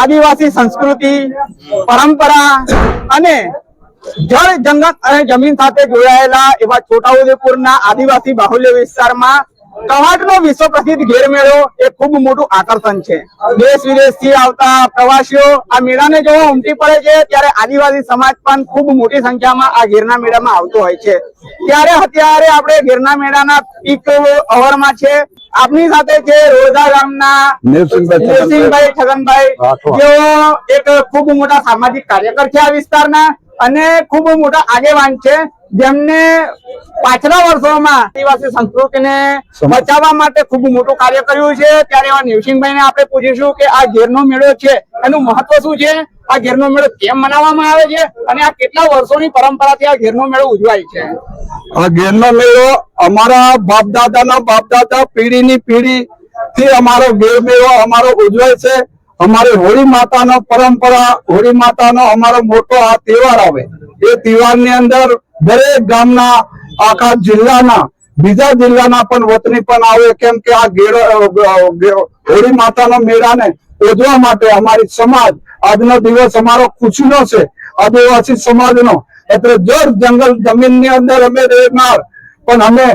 આદિવાસી સંસ્કૃતિ, પરંપરા અને જળ, જંગલ અને જમીન સાથે જોડાયેલા એવા છોટાઉદેપુરના આદિવાસી બાહુલ્ય વિસ્તારમાં કવાંટનો વિશ્વ પ્રસિદ્ધ ઘેર મેળો એ ખૂબ મોટું આકર્ષણ છે। દેશ વિદેશથી આવતા પ્રવાસીઓ આ મેળાને જોવા ઉમટી પડે છે, ત્યારે આદિવાસી સમાજ પણ ખૂબ મોટી સંખ્યામાં આ ઘેરના મેળામાં આવતો હોય છે। ત્યારે અત્યારે આપણે ઘેરના મેળાના પીક અવરમાં છે। આપની સાથે છે રોજા ગામના નેવસિંહભાઈ છગનભાઈ, જેઓ એક ખૂબ મોટા સામાજિક કાર્યકર છે આ વિસ્તારના અને ખૂબ મોટા આગેવાન છે, જેમને પાછલા વર્ષોમાં આદિવાસી સંસ્કૃતિને બચાવવા માટે ખૂબ મોટું કાર્ય કર્યું છે। ત્યારે એવા નેવસિંહભાઈને આપણે પૂછીશું કે આ ઘેરનો મેળો છે એનું મહત્વ શું છે, આ ઘેરનો મેળો કેમ મનાવવામાં આવે છે અને આ કેટલા વર્ષોની પરંપરાથી આ ઘેરનો મેળો ઉજવાય છે। આ ઘેરનો મેળો અમારા બાપ દાદા પેઢીની પેઢી થી અમારો ઘેર મેળો અમારો ઉજવાય છે। અમારી હોળી માતાનો પરંપરા, હોળી માતાનો અમારો મોટો આ તહેવાર આવે, એ તહેવારની અંદર દરેક ગામના, આખા જિલ્લાના, બીજા જિલ્લાના પણ વતની પણ આવે, કેમ કે આ હોળી માતાનો મેળાને ઉજવવા માટે અમારી સમાજ આજનો દિવસ અમારો ખુશીનો છે, આદિવાસી સમાજનો। એટલે જળ જંગલ જમીનની અંદર અમે રહેનાર પણ અમે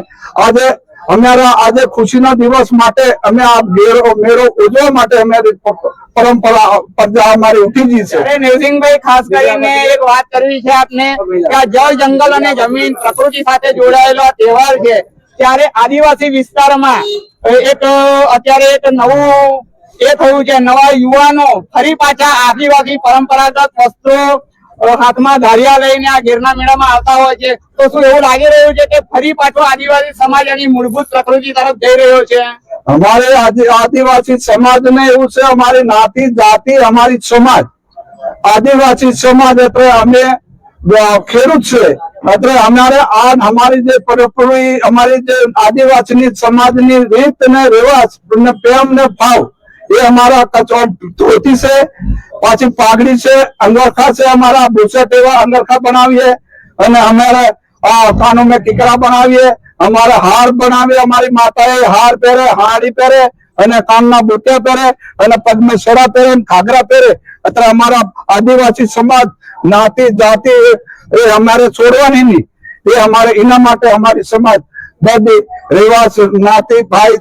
આજે ખુશીના દિવસ માટે અમે આ મેળો ઉજવવા માટે અમારી પરંપરા અમારી ઉઠી છે। નેવસિંહભાઈ, ખાસ કરીને એક વાત કરવી છે આપને કે આ જળ, જંગલ અને જમીન, પ્રકૃતિ સાથે જોડાયેલો તહેવાર છે, ત્યારે આદિવાસી વિસ્તારમાં અત્યારે એક નવું એ થયું છે, નવા યુવાનો ફરી પાછા આદિવાસી પરંપરાગત વસ્ત્રો હાથમાં ધારિયા લઈને આ ઘેરના મેળામાં આવતા હોય છે। તો શું એવું લાગી રહ્યું છે કે ફરી પાછો આદિવાસી સમાજ એની મૂળભૂત પ્રકૃતિ તરફ જઈ રહ્યો છે? અમારે આદિવાસી સમાજ ને એવું છે, અમારી નાતી જાતિ, અમારી સમાજ આદિવાસી સમાજ એટલે અમે ખેડૂત છે, એટલે અમારી જે પરંપરા, અમારી જે આદિવાસી સમાજની રીત ને રિવાજ ને પ્રેમ ને ભાવ એ અમારા ધોતી છે, પાછી પાઘડી છે, અંગરખા છે, અમારા બુસટ એવા અંગરખા બનાવીએ અને અમારે કાનો મેં ટીકરા બનાવીએ, અમારા હાર બનાવીએ, અમારી માતાએ હાર પહેરે, હાડી પહેરે અને કાનના બુટ્યા પહેરે અને પગમાં સડા પહેરે, ઘાઘરા પહેરે। એટલે અમારા આદિવાસી સમાજ નાતી જાતિ એ અમારે છોડવાની નહીં, એ અમારે એના માટે અમારી સમાજ બધી રિવાજ, નાતી ભાઈ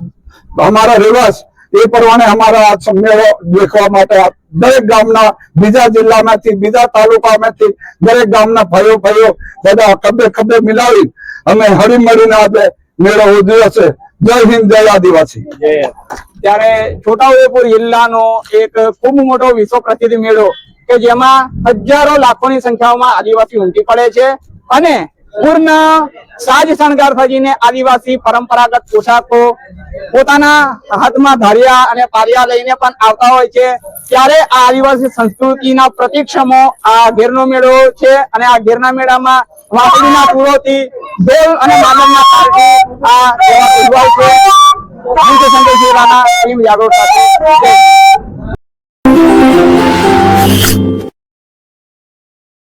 અમારા રિવાજ એ પ્રમાણે અમારા મેળો દેખવા માટે દરેક ગામના, બીજા જિલ્લામાંથી, બીજા તાલુકામાંથી દરેક ગામના ભાઈઓ બધા ખભે મિલાવી અમે હળી મળીને આજે મેળો ઉજવ્યો છે। જય હિન્દ, જય આદિવાસી। ત્યારે છોટાઉદેપુર જિલ્લાનો એક ખૂબ મોટો વિશ્વ પ્રસિદ્ધ મેળો કે જેમાં હજારો લાખોની સંખ્યામાં આદિવાસી ઉમટી પડે છે અને પૂર્ણ સાજ શણગાર સજીને આદિવાસી પરંપરાગત પોશાકો, પોતાના હાથમાં ધારિયા અને પારિયા લઈને પણ આવતા હોય છે। ત્યારે આ આદિવાસી સંસ્કૃતિના પ્રતિક્ષમો આ ઘેરનો મેળો છે અને આ ઘેરના મેળામાં વાંસળીના પૂરોથી, ઢોલ અને માદળના તાલથી આ તહેવાર ઉજવાય છે। જાગૃત